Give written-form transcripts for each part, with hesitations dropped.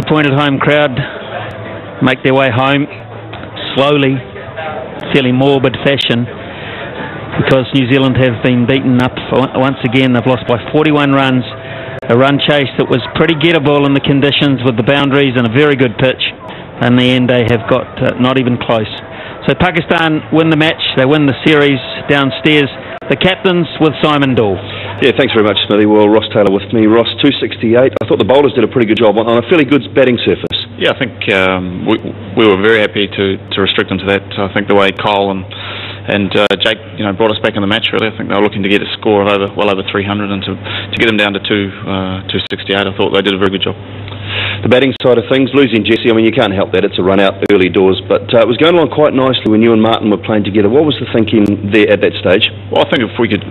disappointed home crowd make their way home slowly, fairly morbid fashion, because New Zealand have been beaten up once again. They've lost by 41 runs, a run chase that was pretty gettable in the conditions with the boundaries and a very good pitch. In the end, they have got not even close. So Pakistan win the match, they win the series downstairs. The captains with Simon Doull. Yeah, thanks very much, Smithy. Well, Ross Taylor with me. Ross, 268. I thought the bowlers did a pretty good job on a fairly good batting surface. Yeah, I think we were very happy to restrict them to that. I think the way Kyle and Jake, brought us back in the match, really. I think they were looking to get a score of well over 300, and to get them down to 268, I thought they did a very good job. The batting side of things, losing Jesse, you can't help that. It's a run out early doors, but it was going along quite nicely when you and Martin were playing together. What was the thinking there at that stage? Well, I think if we could,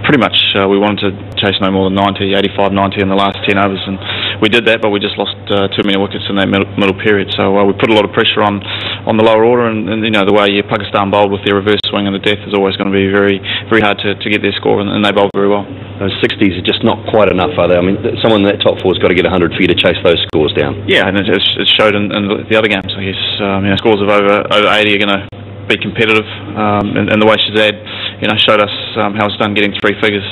pretty much we wanted to chase no more than 90, 85, 90 in the last 10 overs, and we did that, but we just lost too many wickets in that middle period. So we put a lot of pressure on the lower order, and the way Pakistan bowled with their reverse swing and the death is always going to be very, very hard to get their score, and they bowled very well. Those 60s are just not quite enough, are they? Someone in that top four has got to get 100 for you to chase those scores down. Yeah, and it showed in the other games, I guess. Scores of over 80 are going to be competitive, and the way Shazad showed us how it's done getting three figures.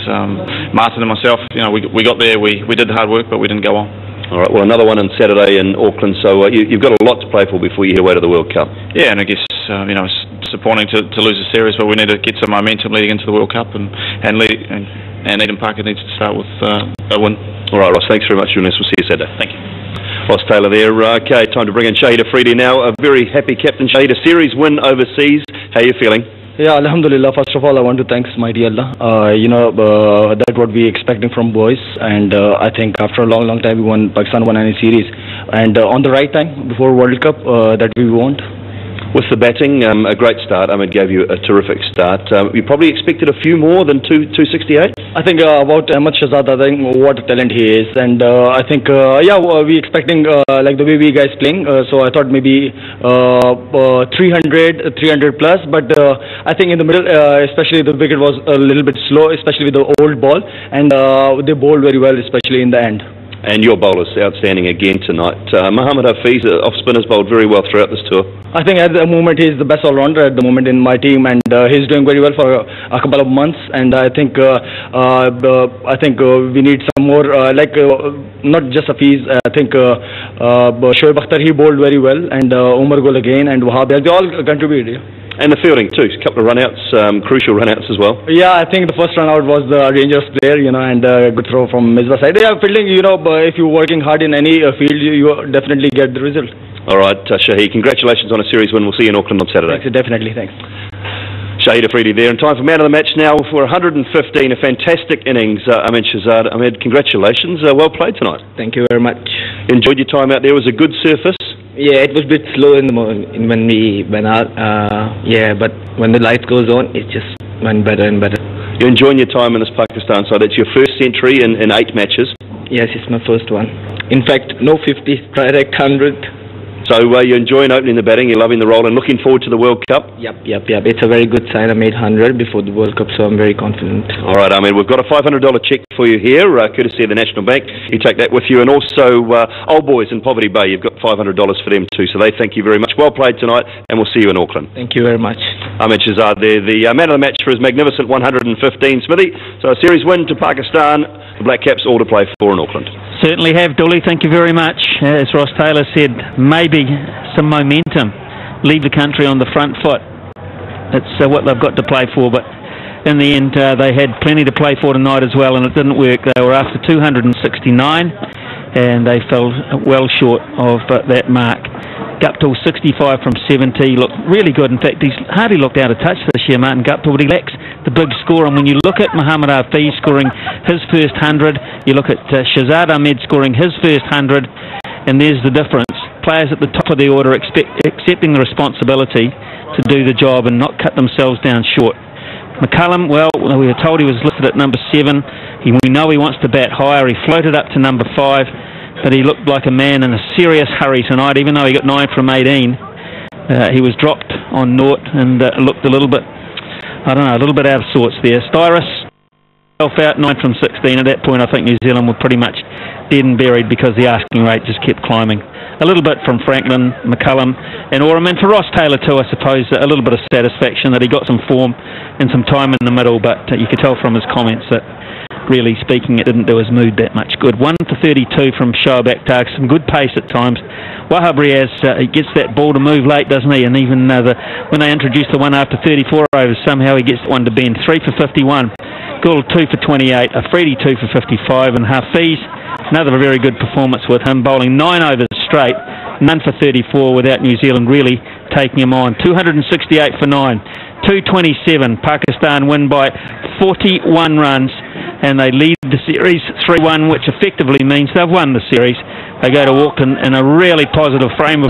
Martin and myself, we got there, we did the hard work, but we didn't go on. All right, well, another one on Saturday in Auckland, so you've got a lot to play for before you head away to the World Cup. Yeah, and I guess it's disappointing to lose a series, but we need to get some momentum leading into the World Cup, and Eden Parker needs to start with a win. All right, Ross, thanks very much for joining us. We'll see you Saturday. Thank you. Ross Taylor there. Okay, time to bring in Shahid Afridi now. A very happy captain, Shahid. A series win overseas. How are you feeling? Yeah, Alhamdulillah. First of all, I want to thank Mighty Allah. That's what we expecting from boys, and I think after a long time Pakistan won any series, and on the right time before World Cup that we want. With the batting, a great start. Ahmed gave you a terrific start. You probably expected a few more than 268? I think about Ahmed Shahzad, I think what a talent he is. And I think, we expecting like the way we guys playing. So I thought maybe 300 plus. But I think in the middle, especially the wicket was a little bit slow, especially with the old ball. And they bowled very well, especially in the end. And your bowler's outstanding again tonight. Mohammad Hafiz, off spinners, bowled very well throughout this tour. I think at the moment he's the best all-rounder at the moment in my team, and he's doing very well for a couple of months. And I think we need some more, not just Hafiz. I think Shoaib Akhtar, he bowled very well, and Umar Gul again, and Wahab, they all contributed. And the fielding too, a couple of run-outs, crucial run-outs as well. Yeah, I think the first run-out was the Rangers player, and a good throw from Misbah side. Yeah, fielding, if you're working hard in any field, you definitely get the result. All right, Shahid, congratulations on a series win. We'll see you in Auckland on Saturday. Thanks, definitely, thanks. Shahid Afridi there, and time for man of the match now for 115, a fantastic innings. Ahmed Shahzad. Ahmed, congratulations, well played tonight. Thank you very much. Enjoyed your time out there, was a good surface? Yeah, it was a bit slow in the morning when we went out, but when the light goes on, it just went better and better. You're enjoying your time in this Pakistan side. It's your first century in 8 matches? Yes, it's my first one. In fact, no 50, direct 100. So you're enjoying opening the batting, you're loving the role, and looking forward to the World Cup? Yep. It's a very good sign. I made 100 before the World Cup, so I'm very confident. All right, Ahmed, we've got a $500 cheque for you here, courtesy of the National Bank. You take that with you, and also Old Boys in Poverty Bay, you've got $500 for them too, so they thank you very much. Well played tonight, and we'll see you in Auckland. Thank you very much. Ahmed Shahzad there, the man of the match for his magnificent 115, Smithy. So a series win to Pakistan, the Black Caps all to play for in Auckland. Certainly have, Dooley, thank you very much. As Ross Taylor said, maybe some momentum, leave the country on the front foot. That's what they've got to play for, but in the end they had plenty to play for tonight as well, and it didn't work. They were after 269 and they fell well short of that mark. Guptill 65 from 70, looked really good. In fact, he's hardly looked out of touch this year, Martin Guptill, but he lacks the big score. And when you look at Mohammad Hafiz scoring his first 100, you look at Shahzad Ahmed scoring his first 100, and there's the difference. Players at the top of the order accepting the responsibility to do the job and not cut themselves down short. McCullum, well, we were told he was listed at number 7. We know he wants to bat higher. He floated up to number 5. But he looked like a man in a serious hurry tonight, even though he got 9 from 18. He was dropped on naught and looked a little bit out of sorts there. Styrus out 9 from 16. At that point, I think New Zealand were pretty much dead and buried because the asking rate just kept climbing. A little bit from Franklin, McCullum and Oram, and for Ross Taylor too, I suppose, a little bit of satisfaction that he got some form and some time in the middle, but you could tell from his comments that really speaking it didn't do his mood that much good. 1 for 32 from Shoaib Akhtar, some good pace at times. Wahab Riaz, he gets that ball to move late, doesn't he? And even when they introduce the one after 34 overs, somehow he gets one to bend. 3 for 51. Gould 2 for 28. Afridi 2 for 55. And Hafiz, another very good performance with him, bowling 9 overs straight, none for 34 without New Zealand really taking him on. 268 for 9. 227. Pakistan win by 41 runs and they lead the series 3-1, which effectively means they've won the series. They go to Auckland in a really positive frame of